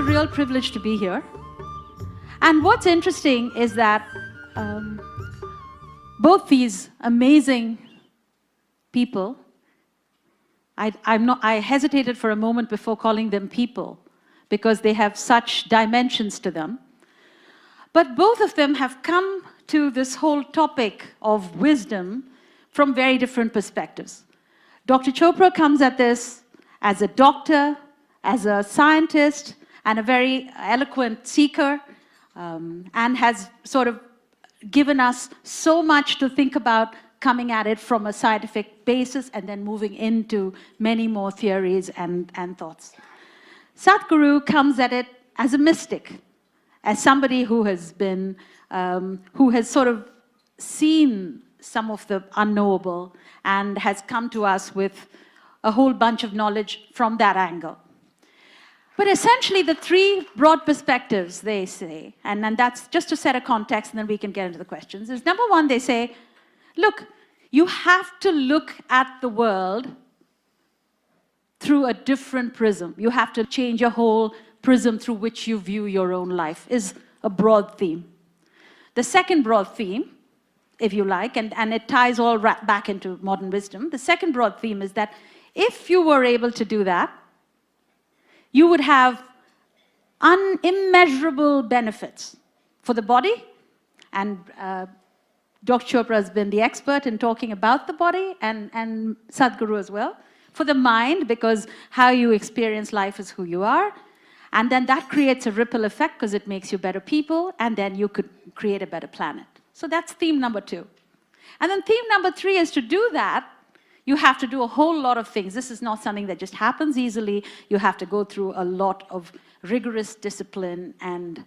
a real privilege to be here. And what's interesting is that both these amazing people, I hesitated for a moment before calling them people because they have such dimensions to them. But both of them have come to this whole topic of wisdom from very different perspectives. Dr. Chopra comes at this as a doctor, as a scientist, and a very eloquent seeker, and has sort of given us so much to think about, coming at it from a scientific basis and then moving into many more theories and thoughts. Sadhguru comes at it as a mystic, as somebody who has been, who has sort of seen some of the unknowable and has come to us with a whole bunch of knowledge from that angle. But essentially, the three broad perspectives, they say, and that's just to set a context, and then we can get into the questions, is number one, they say, look, you have to look at the world through a different prism. You have to change your whole prism through which you view your own life, is a broad theme. The second broad theme, if you like, and it ties all back into modern wisdom, the second broad theme is that if you were able to do that, you would have immeasurable benefits for the body, and Dr. Chopra has been the expert in talking about the body, and Sadhguru as well, for the mind, because how you experience life is who you are, and then that creates a ripple effect because it makes you better people, and then you could create a better planet. So that's theme number two. And then theme number three is to do that, you have to do a whole lot of things. This is not something that just happens easily. You have to go through a lot of rigorous discipline, and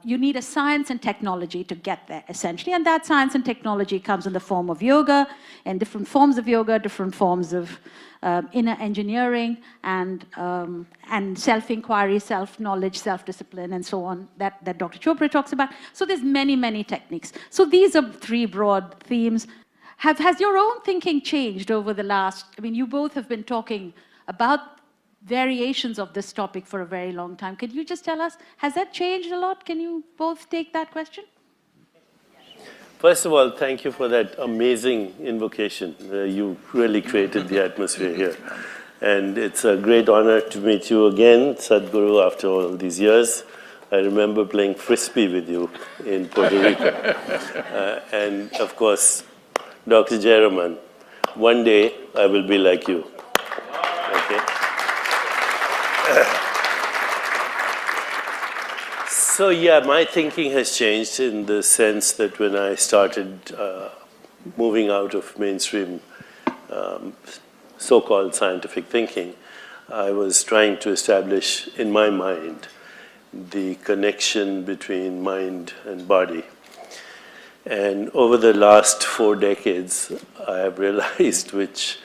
you need a science and technology to get there, essentially. And that science and technology comes in the form of yoga, and different forms of yoga, different forms of inner engineering, and self-inquiry, self-knowledge, self-discipline, and so on, that Dr. Chopra talks about. So there's many, many techniques. So these are three broad themes. Has your own thinking changed over the last, I mean, you both have been talking about variations of this topic for a very long time. Could you just tell us, has that changed a lot? Can you both take that question? First of all, thank you for that amazing invocation. You really created the atmosphere here. And it's a great honor to meet you again, Sadhguru, after all these years. I remember playing Frisbee with you in Puerto Rico. And of course, Dr. Jayaraman, one day I will be like you. Okay? So yeah, my thinking has changed in the sense that when I started moving out of mainstream so-called scientific thinking, I was trying to establish in my mind the connection between mind and body. And over the last 4 decades, I have realized, which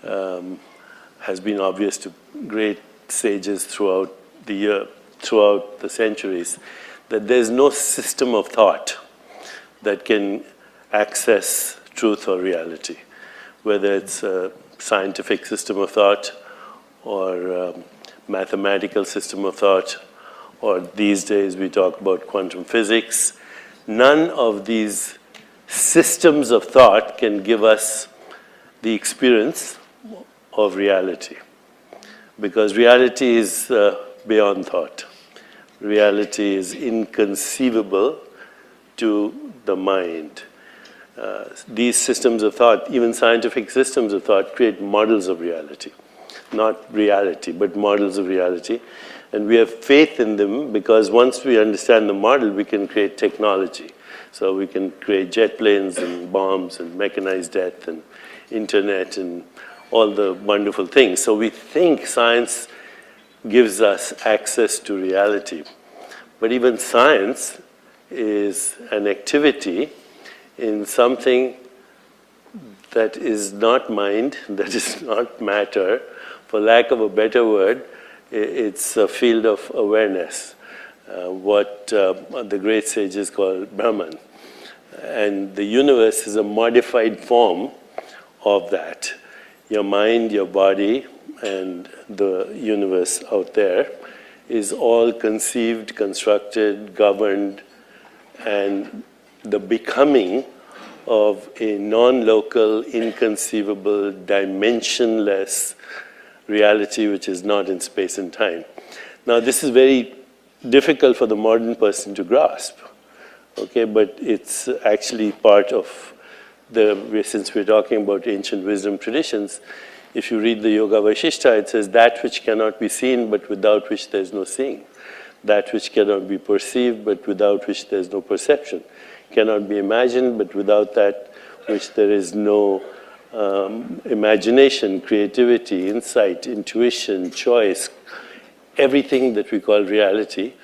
has been obvious to great sages throughout the centuries, that there's no system of thought that can access truth or reality, whether it's a scientific system of thought or a mathematical system of thought, or these days we talk about quantum physics. None of these systems of thought can give us the experience of reality, because reality is beyond thought. Reality is inconceivable to the mind. These systems of thought, even scientific systems of thought, create models of reality. Not reality, but models of reality. And we have faith in them because once we understand the model, we can create technology. So we can create jet planes and bombs and mechanized death and internet and all the wonderful things. So we think science gives us access to reality. But even science is an activity in something that is not mind, that is not matter. For lack of a better word, it's a field of awareness, what the great sages call Brahman. And the universe is a modified form of that. Your mind, your body, and the universe out there is all conceived, constructed, governed, and the becoming of a non-local, inconceivable, dimensionless reality which is not in space and time. Now, this is very difficult for the modern person to grasp, okay, but it's actually part of since we're talking about ancient wisdom traditions, if you read the Yoga Vaishishta, it says that which cannot be seen but without which there's no seeing. That which cannot be perceived but without which there's no perception. Cannot be imagined but without that which there is no imagination, creativity, insight, intuition, choice. Everything that we call reality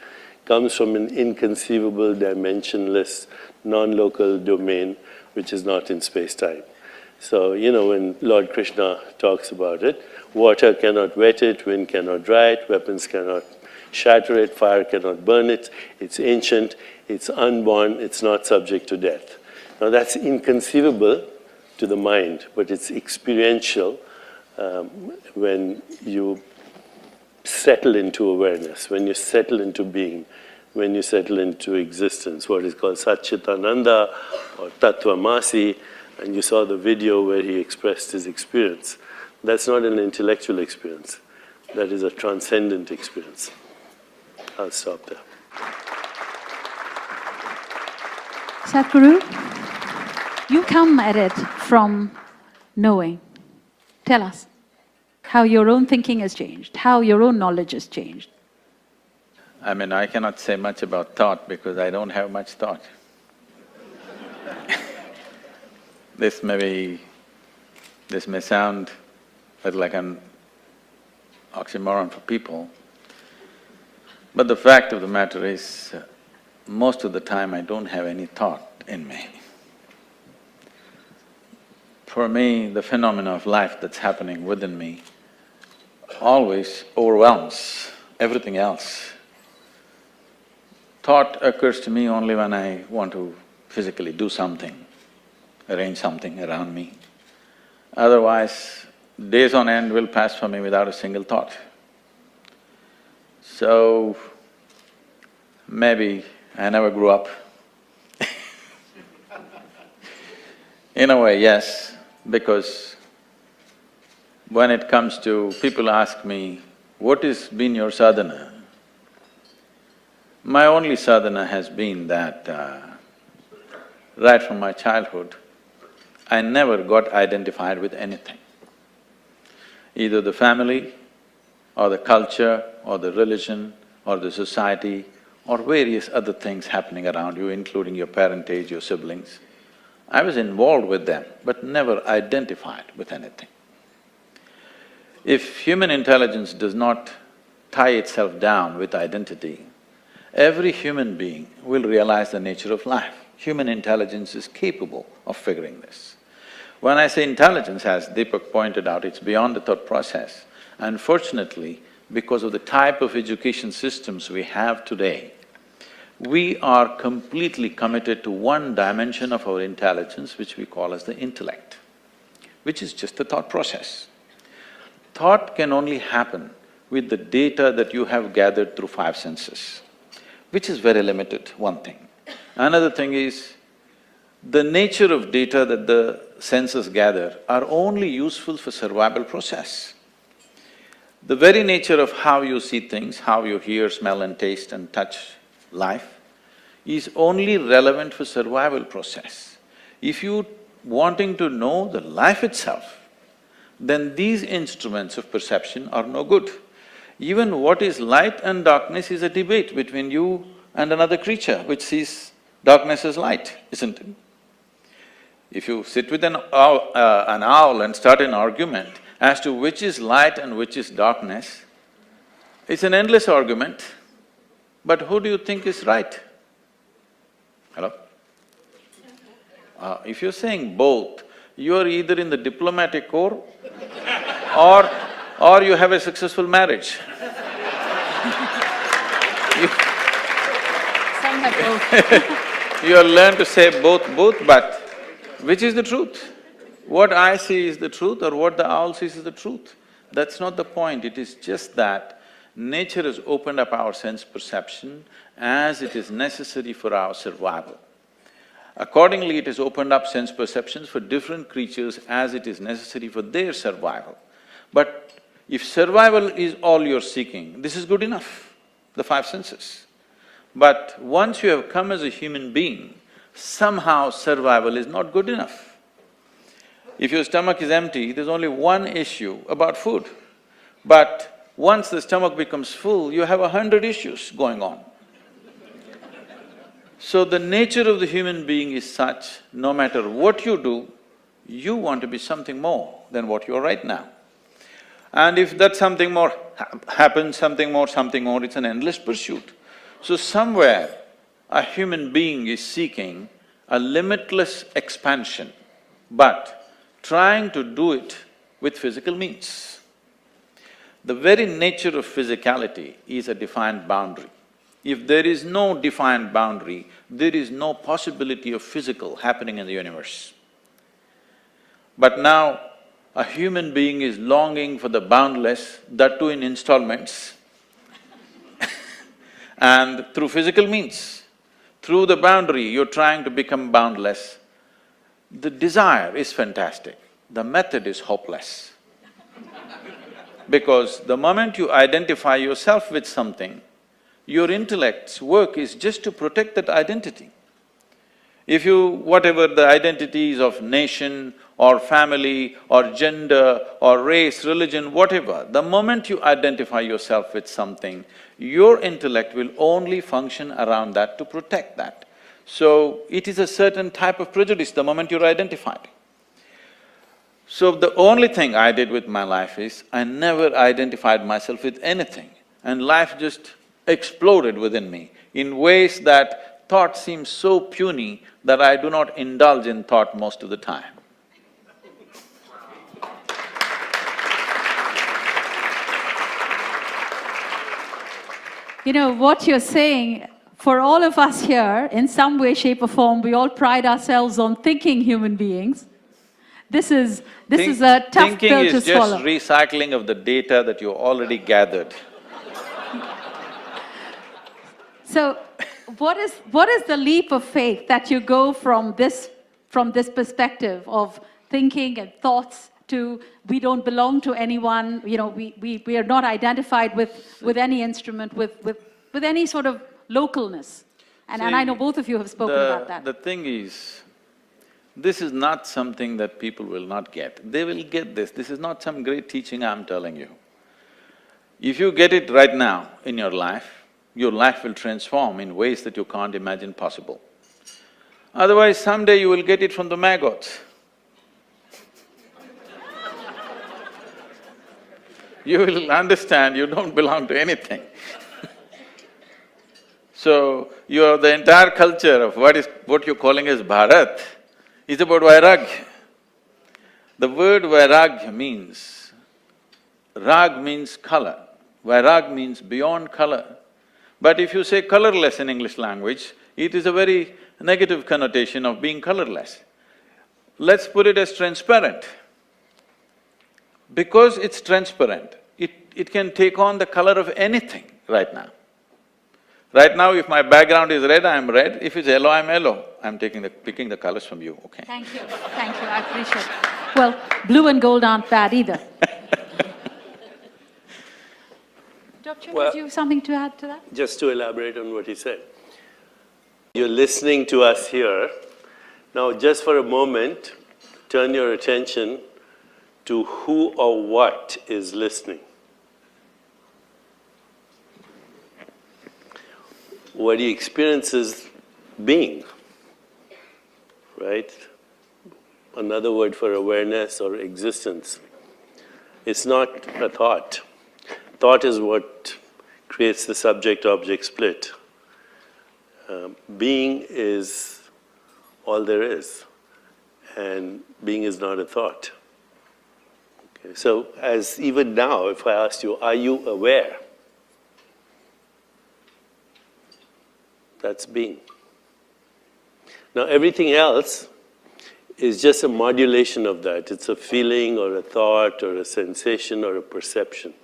comes from an inconceivable, dimensionless, non-local domain which is not in space-time. So, you know, when Lord Krishna talks about it, water cannot wet it, wind cannot dry it, weapons cannot shatter it, fire cannot burn it, it's ancient, it's unborn, it's not subject to death. Now that's inconceivable to the mind, but it's experiential when you settle into awareness, when you settle into being, when you settle into existence, what is called Satchitananda or Tattvamasi, and you saw the video where he expressed his experience. That's not an intellectual experience. That is a transcendent experience. I'll stop there. Sadhguru, you come at it from knowing. Tell us how your own thinking has changed, how your own knowledge has changed. I mean, I cannot say much about thought because I don't have much thought. This may sound like an oxymoron for people, but the fact of the matter is, most of the time I don't have any thought in me. For me, the phenomena of life that's happening within me always overwhelms everything else. Thought occurs to me only when I want to physically do something, arrange something around me. Otherwise, days on end will pass for me without a single thought. So, maybe I never grew up. In a way, yes, because when it comes to… people ask me, what has been your sadhana? My only sadhana has been that right from my childhood, I never got identified with anything. Either the family, or the culture, or the religion, or the society, or various other things happening around you, including your parentage, your siblings. I was involved with them, but never identified with anything. If human intelligence does not tie itself down with identity, every human being will realize the nature of life. Human intelligence is capable of figuring this. When I say intelligence, as Deepak pointed out, it's beyond the thought process. Unfortunately, because of the type of education systems we have today, we are completely committed to one dimension of our intelligence, which we call as the intellect, which is just the thought process. Thought can only happen with the data that you have gathered through five senses, which is very limited, one thing. Another thing is, the nature of data that the senses gather are only useful for survival process. The very nature of how you see things, how you hear, smell and taste and touch life is only relevant for survival process. If you wanting to know the life itself, then these instruments of perception are no good. Even what is light and darkness is a debate between you and another creature which sees darkness as light, isn't it? If you sit with an owl and start an argument as to which is light and which is darkness, it's an endless argument, but who do you think is right? Hello? If you're saying both, you're either in the diplomatic corps or you have a successful marriage. Some have both. You have learned to say both, but which is the truth? What I see is the truth or what the owl sees is the truth? That's not the point, it is just that nature has opened up our sense perception as it is necessary for our survival. Accordingly, it has opened up sense perceptions for different creatures as it is necessary for their survival. But if survival is all you're seeking, this is good enough, the five senses. But once you have come as a human being, somehow survival is not good enough. If your stomach is empty, there's only one issue about food. But once the stomach becomes full, you have 100 issues going on. So the nature of the human being is such, no matter what you do, you want to be something more than what you are right now. And if that something more happens, something more, it's an endless pursuit. So somewhere, a human being is seeking a limitless expansion, but trying to do it with physical means. The very nature of physicality is a defined boundary. If there is no defined boundary, there is no possibility of physical happening in the universe. But now, a human being is longing for the boundless, that too in installments and through physical means. Through the boundary, you're trying to become boundless. The desire is fantastic, the method is hopeless. Because the moment you identify yourself with something, your intellect's work is just to protect that identity. If you… whatever the identities of nation or family or gender or race, religion, whatever, the moment you identify yourself with something, your intellect will only function around that to protect that. So, it is a certain type of prejudice the moment you're identified. So, the only thing I did with my life is, I never identified myself with anything, and life just exploded within me in ways that thought seems so puny that I do not indulge in thought most of the time. You know, what you're saying, for all of us here, in some way, shape or form, we all pride ourselves on thinking human beings. This is a tough pill to swallow. Thinking is just recycling of the data that you already gathered. So, what is the leap of faith that you go from this perspective of thinking and thoughts to we don't belong to anyone, you know, we are not identified with any instrument, with any sort of localness. And I know both of you have spoken about that. The thing is, this is not something that people will not get. They will get this. This is not some great teaching I'm telling you. If you get it right now in your life will transform in ways that you can't imagine possible. Otherwise, someday you will get it from the maggots. You will understand you don't belong to anything. So, the entire culture of what you're calling as Bharat is about Vairagya. The word Vairagya means… Rag means color, Vairag means beyond color. But if you say colorless in English language, it is a very negative connotation of being colorless. Let's put it as transparent. Because it's transparent, it can take on the color of anything right now. Right now, if my background is red, I'm red. If it's yellow, I'm yellow. I'm picking the colors from you, okay? Thank you, I appreciate it. Well, blue and gold aren't bad either. Dr. Well, did you have something to add to that? Just to elaborate on what he said. You're listening to us here. Now, just for a moment, turn your attention to who or what is listening. What he experiences being, right? Another word for awareness or existence. It's not a thought. Thought is what creates the subject-object split. Being is all there is, and being is not a thought. Okay, so as even now, if I asked you, are you aware? That's being. Now everything else is just a modulation of that. It's a feeling or a thought or a sensation or a perception.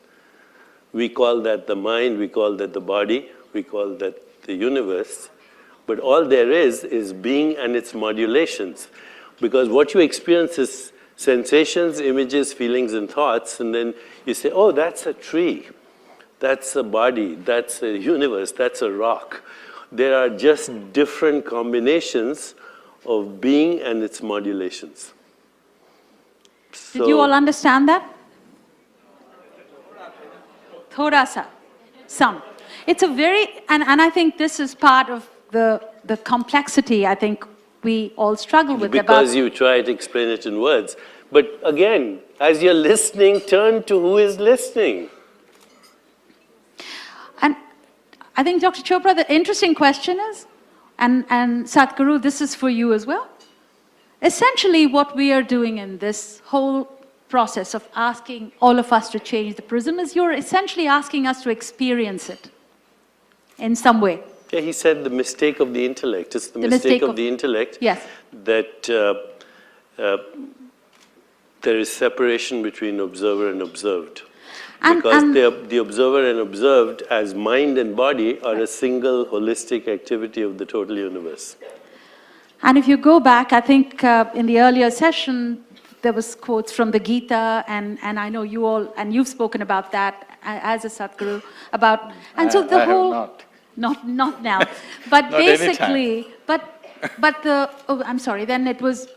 We call that the mind, we call that the body, we call that the universe. But all there is being and its modulations. Because what you experience is sensations, images, feelings, and thoughts, and then you say, oh, that's a tree, that's a body, that's a universe, that's a rock. There are just different combinations of being and its modulations. Did you all understand that? Thoda sa, some. It's a very, and I think this is part of the complexity I think we all struggle with. Because you try to explain it in words. But again, as you're listening, turn to who is listening. And I think, Dr. Chopra, the interesting question is, and Sadhguru, this is for you as well. Essentially, what we are doing in this whole process of asking all of us to change the prism is you're essentially asking us to experience it in some way. Yeah, he said the mistake of the intellect. It's the mistake of the intellect, yes, that there is separation between observer and observed. Because the observer and observed as mind and body are a single holistic activity of the total universe. And if you go back, I think in the earlier session, there was quotes from the Gita, and I know you all, and you've spoken about that as a Sadhguru, about, and so the whole... Not now, but basically, but I'm sorry, then it was,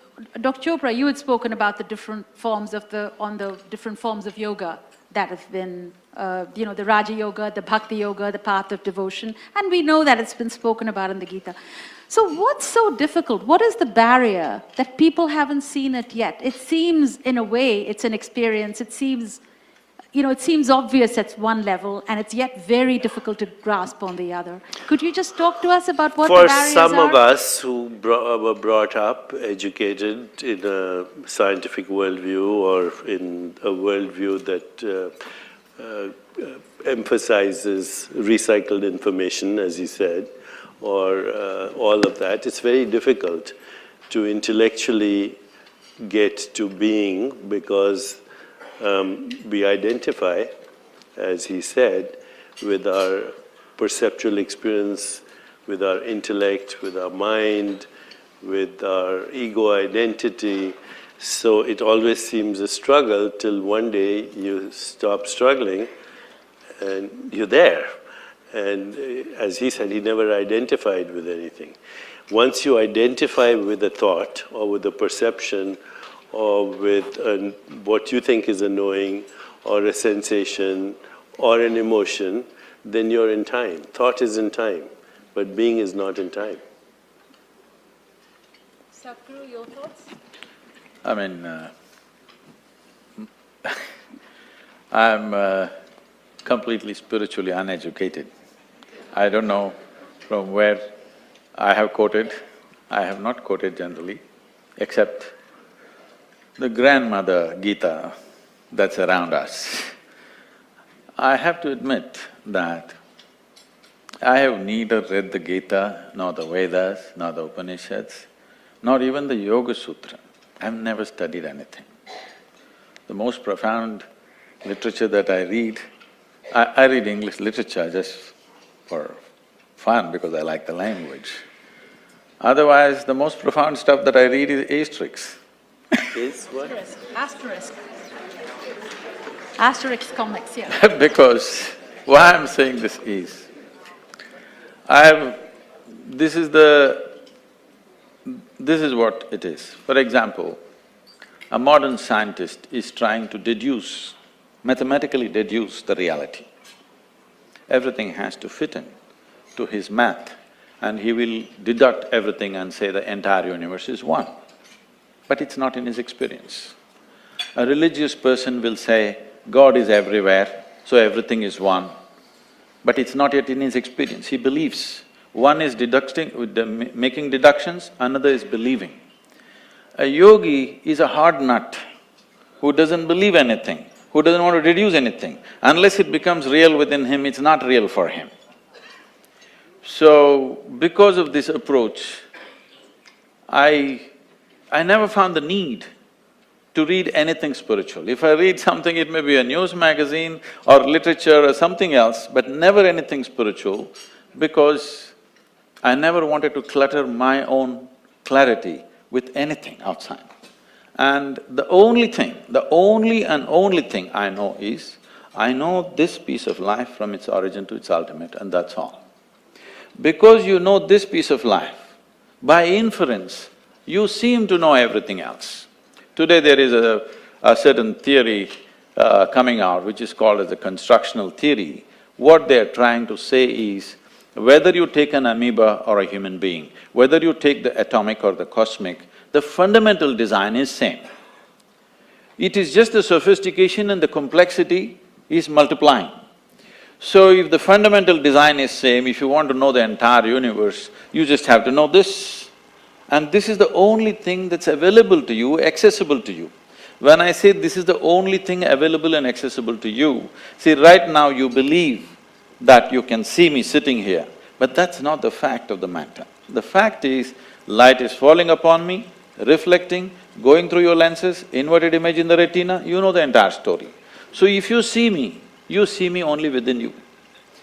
Dr. Chopra, you had spoken about the different forms of different forms of yoga that have been, the Raja Yoga, the Bhakti Yoga, the path of devotion, and we know that it's been spoken about in the Gita. So what's so difficult? What is the barrier that people haven't seen it yet? It seems, in a way, it's an experience, it seems, it seems obvious at one level, and it's yet very difficult to grasp on the other. Could you just talk to us about what the barriers are? For some of us who were brought up, educated in a scientific worldview or in a worldview that emphasizes recycled information, as you said, or all of that, it's very difficult to intellectually get to being because we identify, as he said, with our perceptual experience, with our intellect, with our mind, with our ego identity. So it always seems a struggle till one day you stop struggling and you're there. And as he said, he never identified with anything. Once you identify with a thought or with a perception or with what you think is a knowing or a sensation or an emotion, then you're in time. Thought is in time, but being is not in time. Sadhguru, your thoughts? I mean, I'm completely spiritually uneducated. I don't know from where I have quoted. I have not quoted generally, except the grandmother Gita that's around us. I have to admit that I have neither read the Gita, nor the Vedas, nor the Upanishads, nor even the Yoga Sutra. I've never studied anything. The most profound literature that I read, I read English literature just for fun because I like the language. Otherwise, the most profound stuff that I read is asterisks. Is what? Asterisk. Asterisk comics, yeah. Because why I'm saying this is, this is what it is. For example, a modern scientist is trying to mathematically deduce the reality. Everything has to fit in to his math, and he will deduct everything and say the entire universe is one. But it's not in his experience. A religious person will say, God is everywhere, so everything is one. But it's not yet in his experience. He believes. One is making deductions, another is believing. A yogi is a hard nut who doesn't believe anything, who doesn't want to deduce anything. Unless it becomes real within him, it's not real for him. So, because of this approach, I never found the need to read anything spiritual. If I read something, it may be a news magazine or literature or something else, but never anything spiritual, because I never wanted to clutter my own clarity with anything outside. And the only thing, the only and only thing I know is, I know this piece of life from its origin to its ultimate, and that's all. Because you know this piece of life, by inference, you seem to know everything else. Today there is a certain theory coming out which is called as the constructional theory. What they're trying to say is, whether you take an amoeba or a human being, whether you take the atomic or the cosmic, the fundamental design is same. It is just the sophistication and the complexity is multiplying. So if the fundamental design is same, if you want to know the entire universe, you just have to know this. And this is the only thing that's available to you, accessible to you. When I say this is the only thing available and accessible to you, see, right now you believe that you can see me sitting here, but that's not the fact of the matter. The fact is, light is falling upon me, reflecting, going through your lenses, inverted image in the retina, you know the entire story. So if you see me only within you.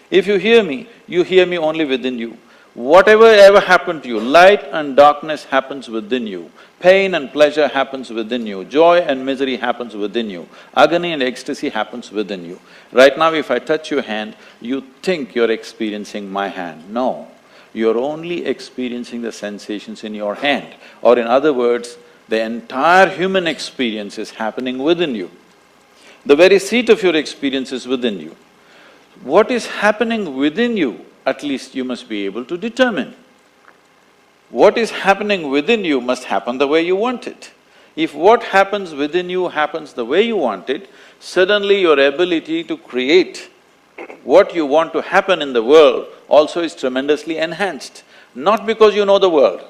If you hear me only within you. Whatever ever happened to you, light and darkness happens within you, pain and pleasure happens within you, joy and misery happens within you, agony and ecstasy happens within you. Right now if I touch your hand, you think you're experiencing my hand. No, you're only experiencing the sensations in your hand. Or in other words, the entire human experience is happening within you. The very seat of your experience is within you. What is happening within you, at least you must be able to determine. What is happening within you must happen the way you want it. If what happens within you happens the way you want it, suddenly your ability to create what you want to happen in the world also is tremendously enhanced. Not because you know the world,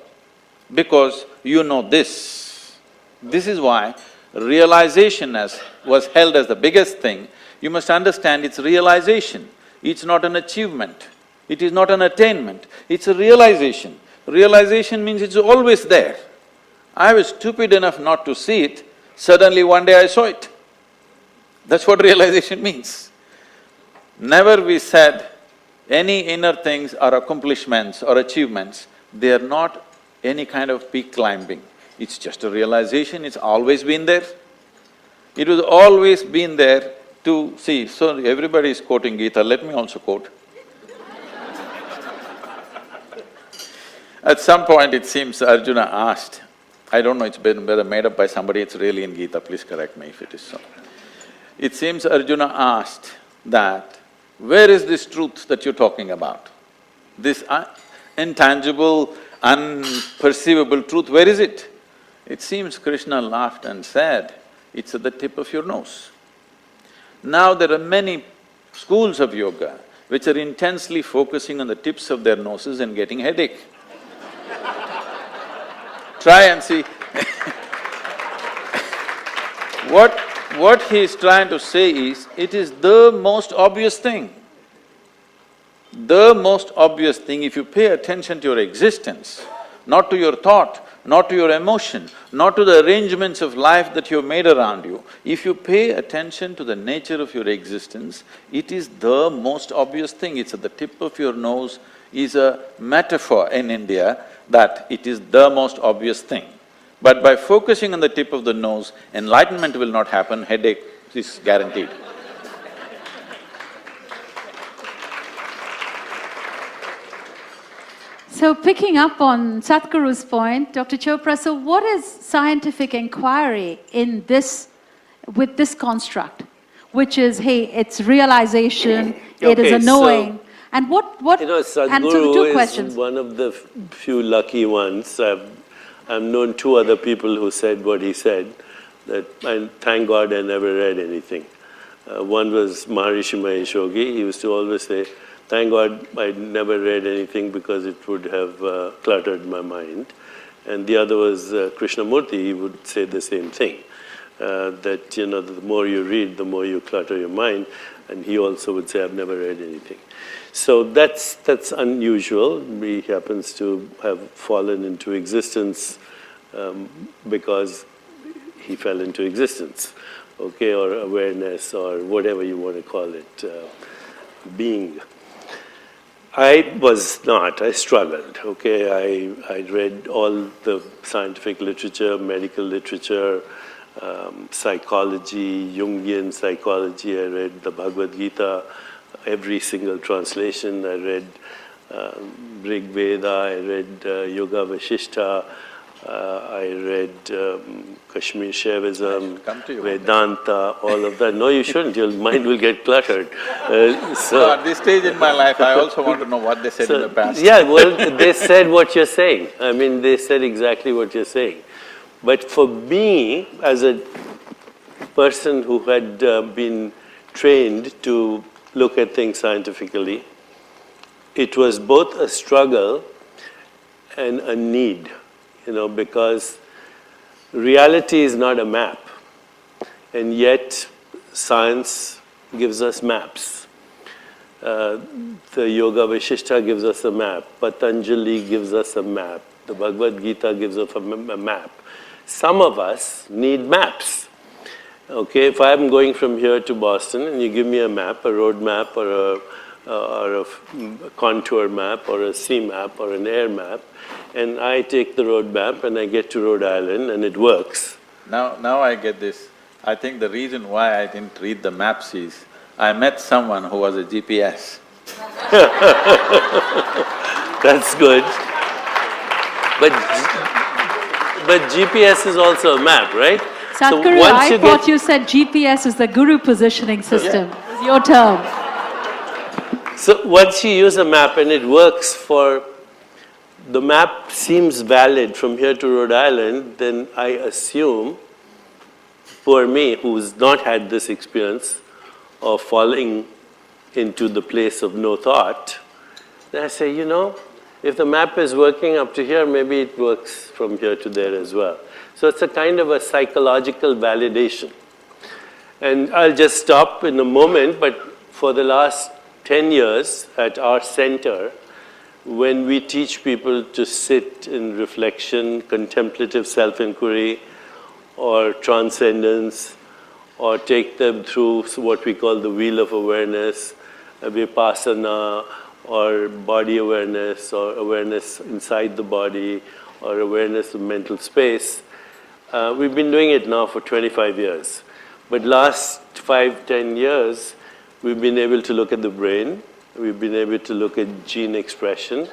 because you know this. This is why realization was held as the biggest thing. You must understand it's realization, it's not an achievement. It is not an attainment, it's a realization. Realization means it's always there. I was stupid enough not to see it, suddenly one day I saw it. That's what realization means. Never we said any inner things or accomplishments or achievements, they are not any kind of peak climbing. It's just a realization, it's always been there. It was always been there to see. So everybody is quoting Gita, let me also quote. At some point it seems Arjuna asked, I don't know, it's been whether made up by somebody, it's really in Gita, please correct me if it is so. It seems Arjuna asked that, where is this truth that you're talking about? This intangible, unperceivable truth, where is it? It seems Krishna laughed and said, it's at the tip of your nose. Now there are many schools of yoga which are intensely focusing on the tips of their noses and getting headache. Try and see What he is trying to say is, it is the most obvious thing. The most obvious thing, if you pay attention to your existence, not to your thought, not to your emotion, not to the arrangements of life that you have made around you, if you pay attention to the nature of your existence, it is the most obvious thing. It's at the tip of your nose is a metaphor in India that it is the most obvious thing. But by focusing on the tip of the nose, enlightenment will not happen, headache is guaranteed. So picking up on Sadhguru's point, Dr. Chopra, so what is scientific inquiry in this, with this construct? Which is, hey, it's realization, it is a knowing. And what… You know, Sadhguru is one of the few lucky ones. I've known two other people who said what he said, that I thank God I never read anything. One was Maharishi Mahesh Yogi. He used to always say, thank God I never read anything because it would have cluttered my mind. And the other was Krishnamurti. He would say the same thing, that the more you read, the more you clutter your mind. And he also would say, I've never read anything. So that's unusual. He happens to have fallen into existence because he fell into existence, okay, or awareness, or whatever you want to call it, being. I was not, I struggled, okay. I read all the scientific literature, medical literature, psychology, Jungian psychology. I read the Bhagavad Gita, every single translation. I read Rig Veda, I read Yoga Vasishtha, I read Kashmir Shaivism, Vedanta, all of that. No, you shouldn't, your mind will get cluttered. So at this stage in my life, I also want to know what they said in the past. Yeah, well, they said what you're saying. I mean, they said exactly what you're saying. But for me, as a person who had been trained to look at things scientifically, it was both a struggle and a need, because reality is not a map, and yet science gives us maps. The Yoga Vasishtha gives us a map, Patanjali gives us a map, the Bhagavad Gita gives us a map. Some of us need maps. Okay, if I'm going from here to Boston and you give me a map, a road map or a contour map or a sea map or an air map, and I take the road map and I get to Rhode Island and it works. Now I get this. I think the reason why I didn't read the maps is, I met someone who was a GPS. That's good. But GPS is also a map, right? Sadhguru, I thought you said GPS is the guru positioning system. It's your term. So once you use a map and it works the map seems valid from here to Rhode Island, then I assume, poor me, who's not had this experience of falling into the place of no thought, then I say, if the map is working up to here, maybe it works from here to there as well. So it's a kind of a psychological validation. And I'll just stop in a moment, but for the last 10 years at our center, when we teach people to sit in reflection, contemplative self-inquiry, or transcendence, or take them through what we call the wheel of awareness, vipassana, or body awareness, or awareness inside the body, or awareness of mental space. We've been doing it now for 25 years. But last 5–10 years, we've been able to look at the brain, we've been able to look at gene expression,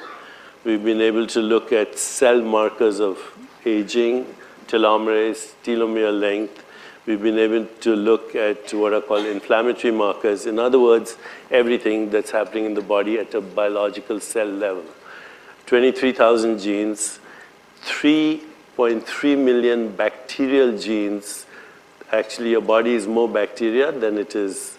we've been able to look at cell markers of aging, telomerase, telomere length. We've been able to look at what are called inflammatory markers. In other words, everything that's happening in the body at a biological cell level. 23,000 genes, 3.3 million bacterial genes. Actually, your body is more bacteria than it is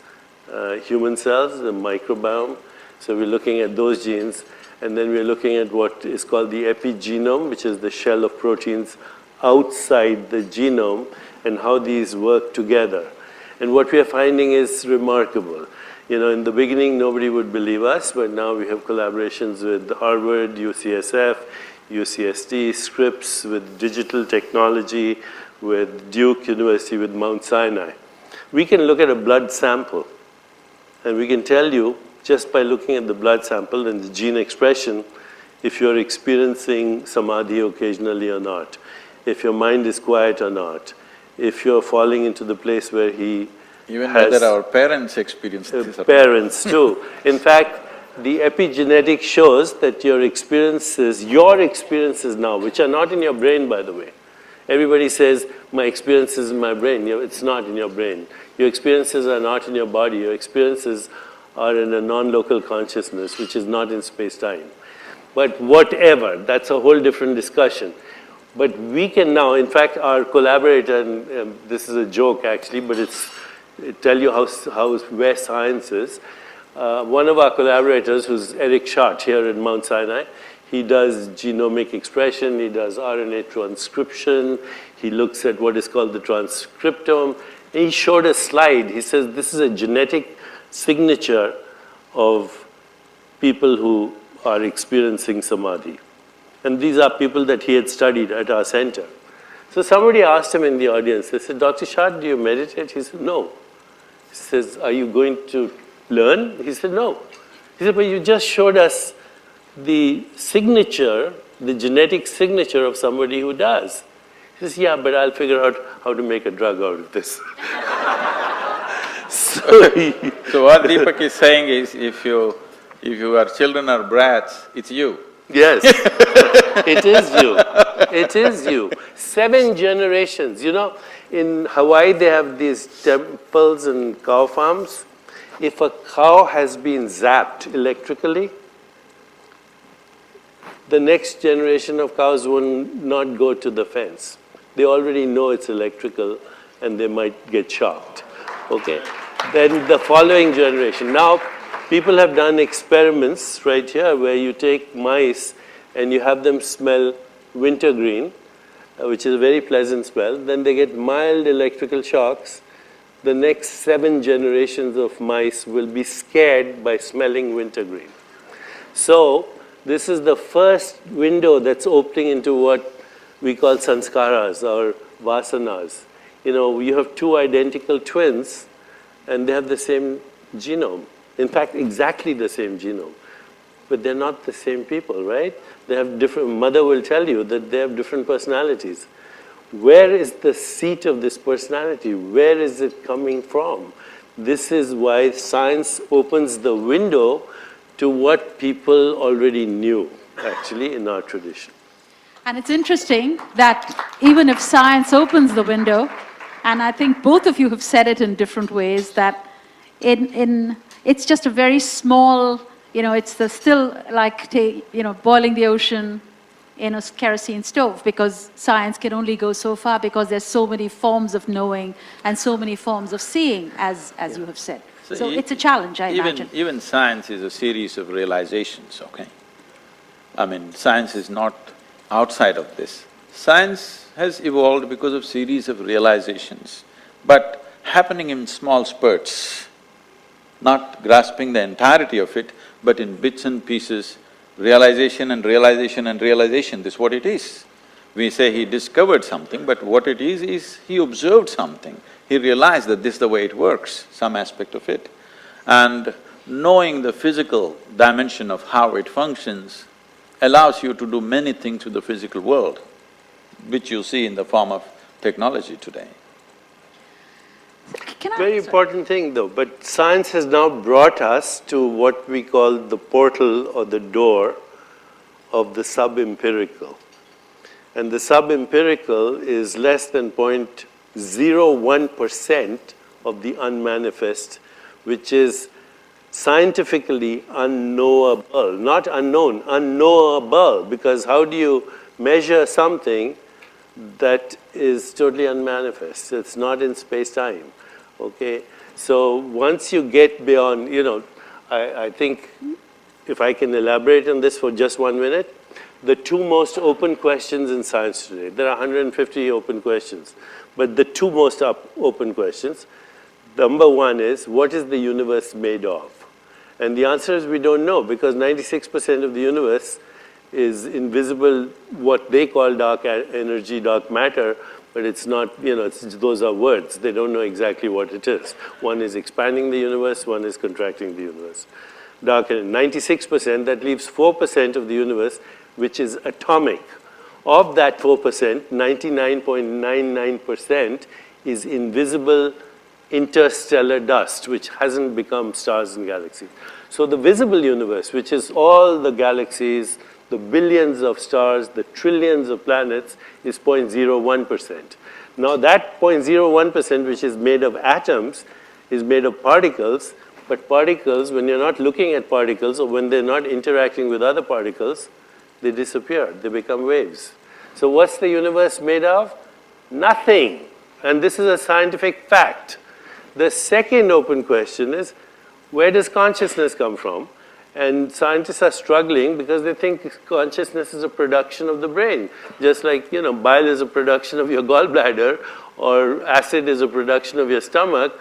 human cells, the microbiome. So we're looking at those genes, and then we're looking at what is called the epigenome, which is the shell of proteins outside the genome, and how these work together. And what we are finding is remarkable. In the beginning, nobody would believe us, but now we have collaborations with Harvard, UCSF, UCSD, Scripps, with digital technology, with Duke University, with Mount Sinai. We can look at a blood sample, and we can tell you, just by looking at the blood sample and the gene expression, if you're experiencing samadhi occasionally or not, if your mind is quiet or not, if you're falling into the place where he Even whether our parents experience this. Parents too. In fact, the epigenetic shows that your experiences now, which are not in your brain, by the way. Everybody says, my experience is in my brain. It's not in your brain. Your experiences are not in your body. Your experiences are in a non-local consciousness, which is not in space-time. But whatever, that's a whole different discussion. But we can now, in fact, our collaborator, and this is a joke actually, but it tell you where science is. One of our collaborators, who's Eric Schott here at Mount Sinai, he does genomic expression, he does RNA transcription, he looks at what is called the transcriptome. He showed a slide. He says this is a genetic signature of people who are experiencing samadhi. And these are people that he had studied at our center. So somebody asked him in the audience, they said, Dr. Shah, do you meditate? He said, no. He says, are you going to learn? He said, no. He said, but you just showed us the signature, the genetic signature of somebody who does. He says, yeah, but I'll figure out how to make a drug out of this. So what Deepak is saying is, if your children are brats, it's you. Yes, it is you. It is you. 7 generations. You know, in Hawaii they have these temples and cow farms. If a cow has been zapped electrically, the next generation of cows will not go to the fence. They already know it's electrical and they might get shocked. Okay? Then the following generation. Now, people have done experiments right here where you take mice and you have them smell wintergreen, which is a very pleasant smell. Then they get mild electrical shocks. The next 7 generations of mice will be scared by smelling wintergreen. So, this is the first window that's opening into what we call sanskaras or vasanas. You know, you have 2 identical twins and they have the same genome. In fact, exactly the same genome. But they're not the same people, right? They have different, mother will tell you that they have different personalities. Where is the seat of this personality? Where is it coming from? This is why science opens the window to what people already knew, actually, in our tradition. And it's interesting that even if science opens the window, and I think both of you have said it in different ways, that it's just a very small, you know, it's still like, boiling the ocean in a kerosene stove, because science can only go so far because there's so many forms of knowing and so many forms of seeing, as you have said. So it's a challenge, I imagine. Even science is a series of realizations, okay? I mean, science is not outside of this. Science has evolved because of series of realizations, but happening in small spurts, not grasping the entirety of it, but in bits and pieces, realization and realization and realization, this is what it is. We say he discovered something, but what it is he observed something. He realized that this is the way it works, some aspect of it. And knowing the physical dimension of how it functions allows you to do many things with the physical world, which you see in the form of technology today. Very important thing though, but science has now brought us to what we call the portal or the door of the sub-empirical. And the sub-empirical is less than 0.01% of the unmanifest, which is scientifically unknowable, not unknown, unknowable, because how do you measure something that is totally unmanifest? It's not in space-time, okay? So once you get beyond, I think if I can elaborate on this for just 1 minute, the 2 most open questions in science today, there are 150 open questions, but the 2 most open questions, number 1 is, what is the universe made of? And the answer is we don't know, because 96% of the universe is invisible, what they call dark energy, dark matter, but it's not, those are words. They don't know exactly what it is. One is expanding the universe, one is contracting the universe. Dark energy, 96%, that leaves 4% of the universe, which is atomic. Of that 4%, 99.99% is invisible interstellar dust, which hasn't become stars and galaxies. So the visible universe, which is all the galaxies, the billions of stars, the trillions of planets, is 0.01%. Now that 0.01%, which is made of atoms, is made of particles, but particles, when you're not looking at particles or when they're not interacting with other particles, they disappear, they become waves. So what's the universe made of? Nothing. And this is a scientific fact. The second open question is, where does consciousness come from? And scientists are struggling because they think consciousness is a production of the brain. Just like, bile is a production of your gallbladder, or acid is a production of your stomach,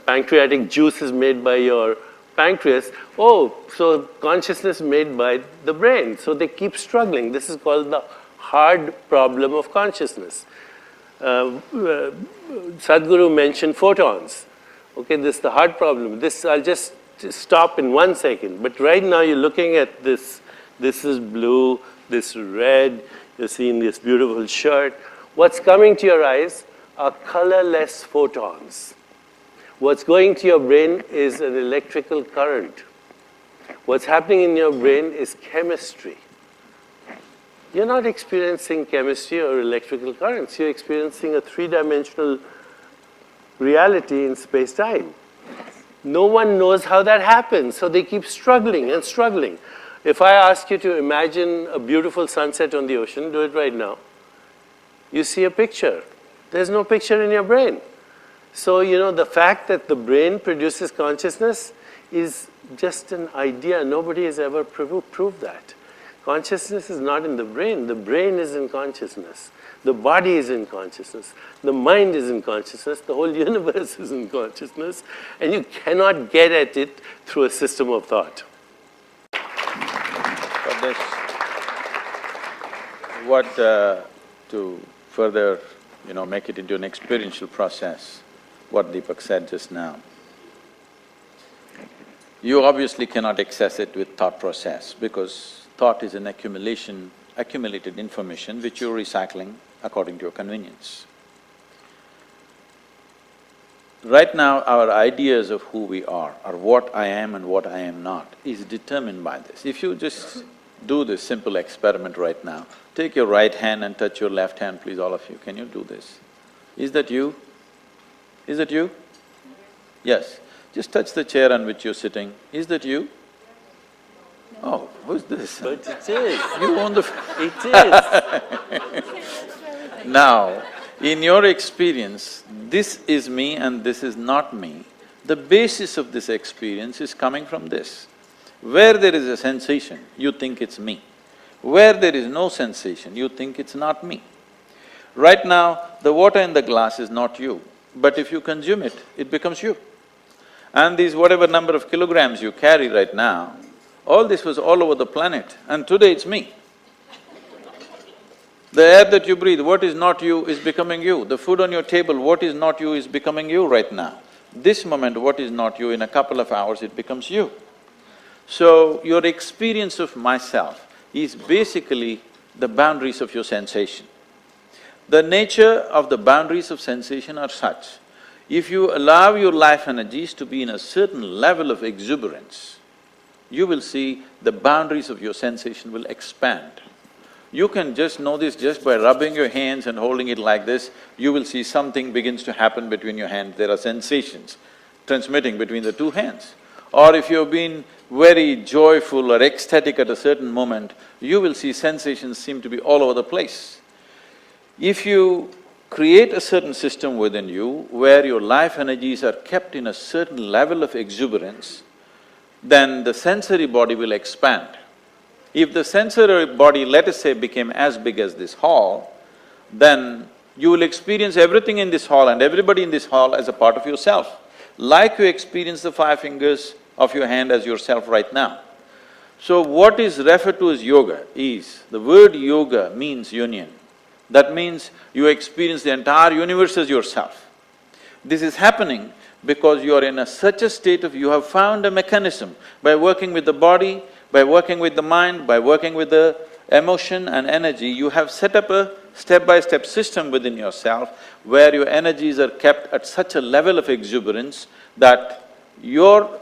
pancreatic juice is made by your pancreas. Oh, so consciousness made by the brain. So they keep struggling. This is called the hard problem of consciousness. Sadhguru mentioned photons. Okay, this is the hard problem. This, I'll just stop in 1 second. But right now you're looking at this. This is blue, this is red. You're seeing this beautiful shirt. What's coming to your eyes are colorless photons. What's going to your brain is an electrical current. What's happening in your brain is chemistry. You're not experiencing chemistry or electrical currents. You're experiencing a three-dimensional reality in space-time. No one knows how that happens, so they keep struggling and struggling. If I ask you to imagine a beautiful sunset on the ocean, do it right now. You see a picture. There's no picture in your brain. So, the fact that the brain produces consciousness is just an idea. Nobody has ever proved that. Consciousness is not in the brain. The brain is in consciousness. The body is in consciousness. The mind is in consciousness. The whole universe is in consciousness. And you cannot get at it through a system of thought. To further, make it into an experiential process, what Deepak said just now. You obviously cannot access it with thought process because thought is an accumulated information which you're recycling according to your convenience. Right now, our ideas of who we are, or what I am and what I am not, is determined by this. If you just do this simple experiment right now, take your right hand and touch your left hand, please, all of you. Can you do this? Is that you? Is that you? Yes. Just touch the chair on which you're sitting. Is that you? Oh, who's this? But it is. You own the… It is. Now, in your experience, this is me and this is not me. The basis of this experience is coming from this. Where there is a sensation, you think it's me. Where there is no sensation, you think it's not me. Right now, the water in the glass is not you, but if you consume it, it becomes you. And these whatever number of kilograms you carry right now, all this was all over the planet, and today it's me. The air that you breathe, what is not you is becoming you. The food on your table, what is not you is becoming you right now. This moment, what is not you, in a couple of hours it becomes you. So, your experience of myself is basically the boundaries of your sensation. The nature of the boundaries of sensation are such, if you allow your life energies to be in a certain level of exuberance, you will see the boundaries of your sensation will expand. You can just know this just by rubbing your hands and holding it like this, you will see something begins to happen between your hands. There are sensations transmitting between the two hands. Or if you've been very joyful or ecstatic at a certain moment, you will see sensations seem to be all over the place. If you create a certain system within you where your life energies are kept in a certain level of exuberance, then the sensory body will expand. If the sensory body, let us say, became as big as this hall, then you will experience everything in this hall and everybody in this hall as a part of yourself, like you experience the 5 fingers of your hand as yourself right now. So what is referred to as yoga is, the word yoga means union. That means you experience the entire universe as yourself. This is happening because you are in such a state of… you have found a mechanism by working with the body, by working with the mind, by working with the emotion and energy, you have set up a step-by-step system within yourself where your energies are kept at such a level of exuberance that your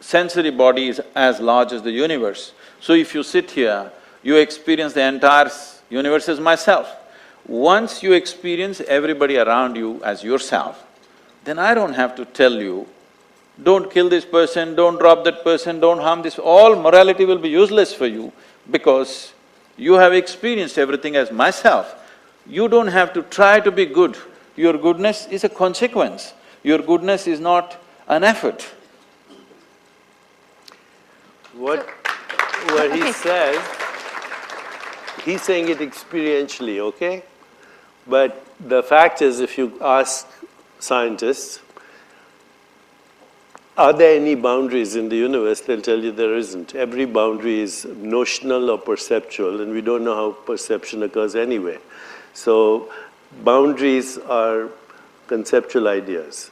sensory body is as large as the universe. So if you sit here, you experience the entire universe as myself. Once you experience everybody around you as yourself, then I don't have to tell you, don't kill this person, don't drop that person, don't harm this… all morality will be useless for you because you have experienced everything as myself. You don't have to try to be good. Your goodness is a consequence. Your goodness is not an effort. What he says, he's saying it experientially, okay? But the fact is, if you ask scientists, are there any boundaries in the universe, they'll tell you there isn't. Every boundary is notional or perceptual, and we don't know how perception occurs anyway. So, boundaries are conceptual ideas.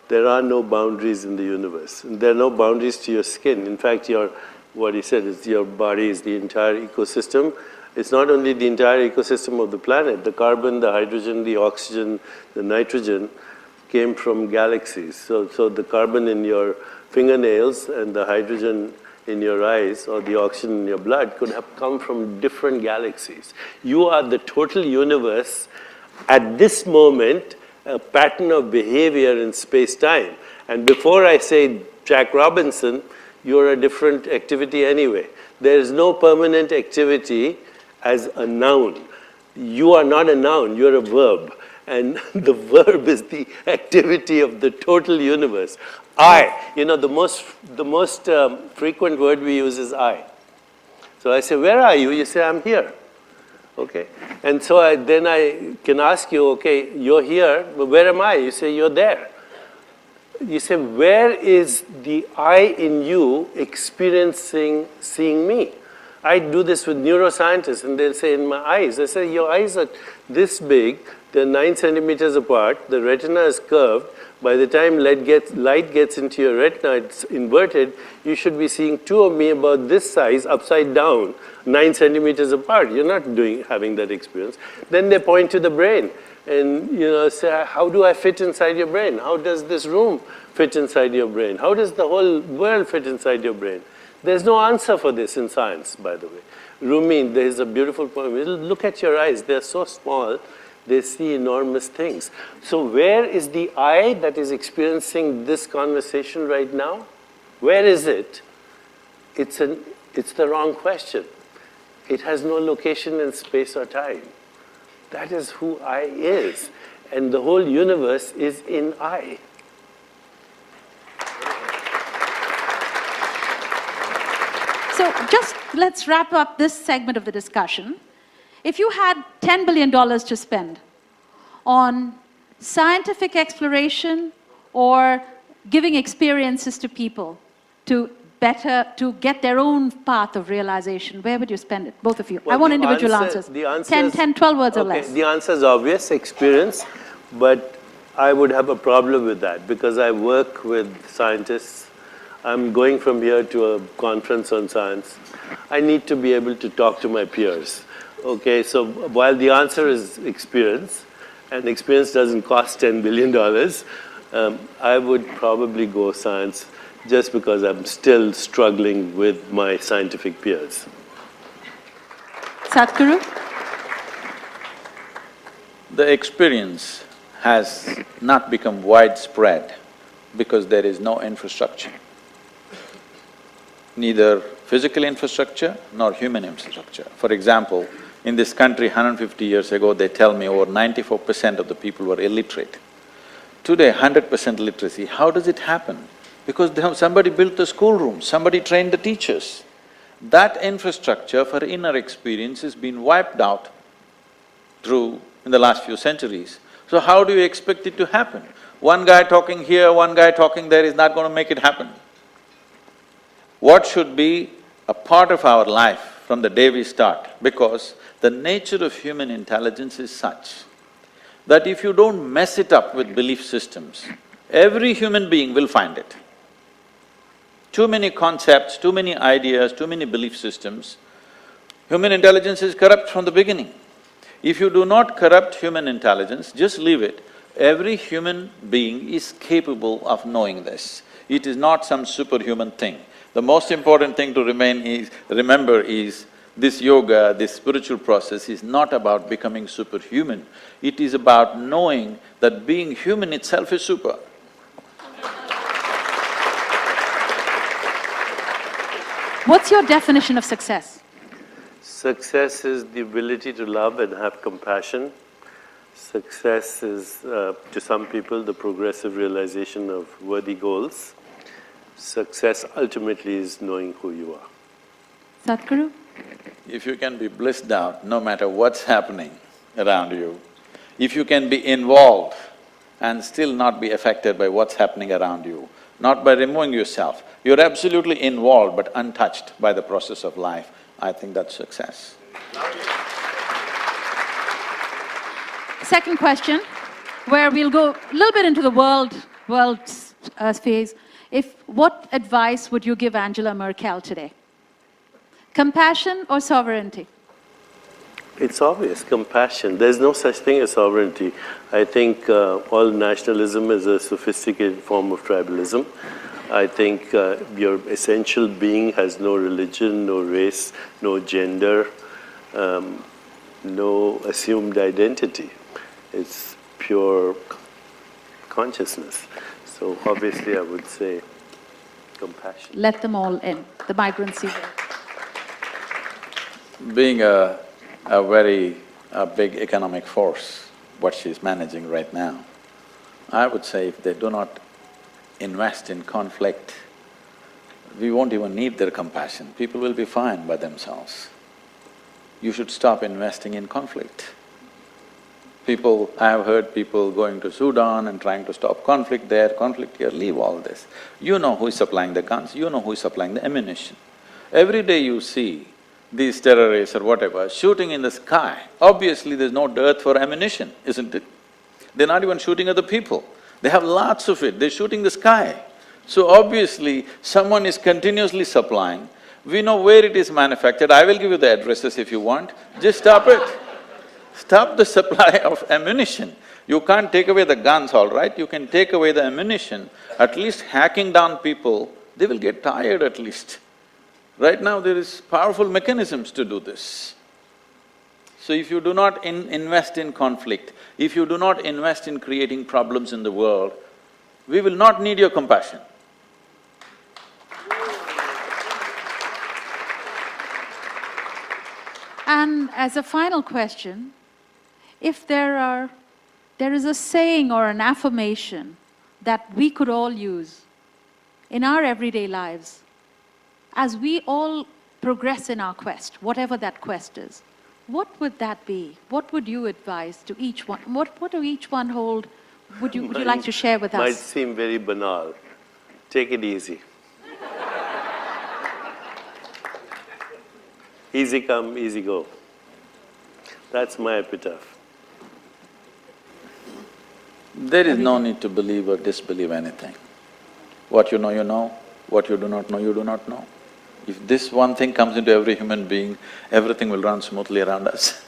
There are no boundaries in the universe. And there are no boundaries to your skin. In fact, what he said is your body is the entire ecosystem. It's not only the entire ecosystem of the planet. The carbon, the hydrogen, the oxygen, the nitrogen came from galaxies. So the carbon in your fingernails and the hydrogen in your eyes or the oxygen in your blood could have come from different galaxies. You are the total universe at this moment, a pattern of behavior in space-time. And before I say Jack Robinson, you're a different activity anyway. There is no permanent activity as a noun. You are not a noun, you're a verb. And the verb is the activity of the total universe. I, the most frequent word we use is I. So I say, where are you? You say, I'm here. Okay. And so then I can ask you, okay, you're here, but where am I? You say, you're there. You say, where is the I in you experiencing seeing me? I do this with neuroscientists, and they'll say, in my eyes. I say, your eyes are this big, they're 9 centimeters apart, the retina is curved. By the time light gets into your retina, it's inverted, you should be seeing two of me about this size, upside down, 9 centimeters apart. You're not having that experience. Then they point to the brain and say, how do I fit inside your brain? How does this room fit inside your brain? How does the whole world fit inside your brain? There's no answer for this in science, by the way. Rumi, there's a beautiful poem. Look at your eyes, they're so small, they see enormous things. So where is the I that is experiencing this conversation right now? Where is it? It's the wrong question. It has no location in space or time. That is who I is. And the whole universe is in I. So just let's wrap up this segment of the discussion. If you had $10 billion to spend on scientific exploration or giving experiences to people to get their own path of realization, where would you spend it? Both of you. Well, I want individual answers. The answer 10, 12 words or okay, less. the answer is obvious, experience, but I would have a problem with that because I work with scientists. I'm going from here to a conference on science. I need to be able to talk to my peers. Okay, so while the answer is experience, and experience doesn't cost $10 billion, I would probably go science just because I'm still struggling with my scientific peers. Sadhguru? The experience has not become widespread because there is no infrastructure. Neither physical infrastructure nor human infrastructure. For example, in this country 150 years ago, they tell me over 94% of the people were illiterate. Today, 100% literacy. How does it happen? Because somebody built the schoolroom, somebody trained the teachers. That infrastructure for inner experience has been wiped out in the last few centuries. So how do you expect it to happen? One guy talking here, one guy talking there is not going to make it happen. What should be a part of our life from the day we start? Because the nature of human intelligence is such that if you don't mess it up with belief systems, every human being will find it. Too many concepts, too many ideas, too many belief systems. Human intelligence is corrupt from the beginning. If you do not corrupt human intelligence, just leave it. Every human being is capable of knowing this. It is not some superhuman thing. The most important thing to remember is this yoga, this spiritual process is not about becoming superhuman. It is about knowing that being human itself is super. What's your definition of success? Success is the ability to love and have compassion. Success is, to some people, the progressive realization of worthy goals. Success ultimately is knowing who you are. Sadhguru? If you can be blissed out no matter what's happening around you, if you can be involved and still not be affected by what's happening around you, not by removing yourself, you're absolutely involved but untouched by the process of life, I think that's success. second question, where we'll go a little bit into the world phase. What advice would you give Angela Merkel today? Compassion or sovereignty? It's obvious, compassion. There's no such thing as sovereignty. I think all nationalism is a sophisticated form of tribalism. I think your essential being has no religion, no race, no gender, no assumed identity. It's pure consciousness. So obviously I would say compassion. Let them all in, the migrants even. Being a very big economic force, what she's managing right now, I would say if they do not invest in conflict, we won't even need their compassion. People will be fine by themselves. You should stop investing in conflict. I have heard people going to Sudan and trying to stop conflict there, conflict here, leave all this. You know who is supplying the guns, you know who is supplying the ammunition. Every day you see these terrorists or whatever shooting in the sky, obviously there's no dearth for ammunition, isn't it? They're not even shooting at the people, they have lots of it, they're shooting the sky. So obviously someone is continuously supplying, we know where it is manufactured, I will give you the addresses if you want, just stop it. Stop the supply of ammunition. You can't take away the guns, all right, you can take away the ammunition, at least hacking down people, they will get tired at least. Right now there is powerful mechanisms to do this. So if you do not invest in conflict, if you do not invest in creating problems in the world, we will not need your compassion. And as a final question, if there is a saying or an affirmation that we could all use in our everyday lives, as we all progress in our quest, whatever that quest is, what would that be? What would you advise to each one? What do each one hold? Would you like to share with us? Might seem very banal. Take it easy. Easy come, easy go. That's my epitaph. There is no need to believe or disbelieve anything. What you know, you know. What you do not know, you do not know. If this one thing comes into every human being, everything will run smoothly around us.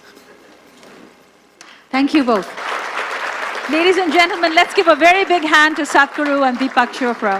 Thank you both. Ladies and gentlemen, let's give a very big hand to Sadhguru and Deepak Chopra.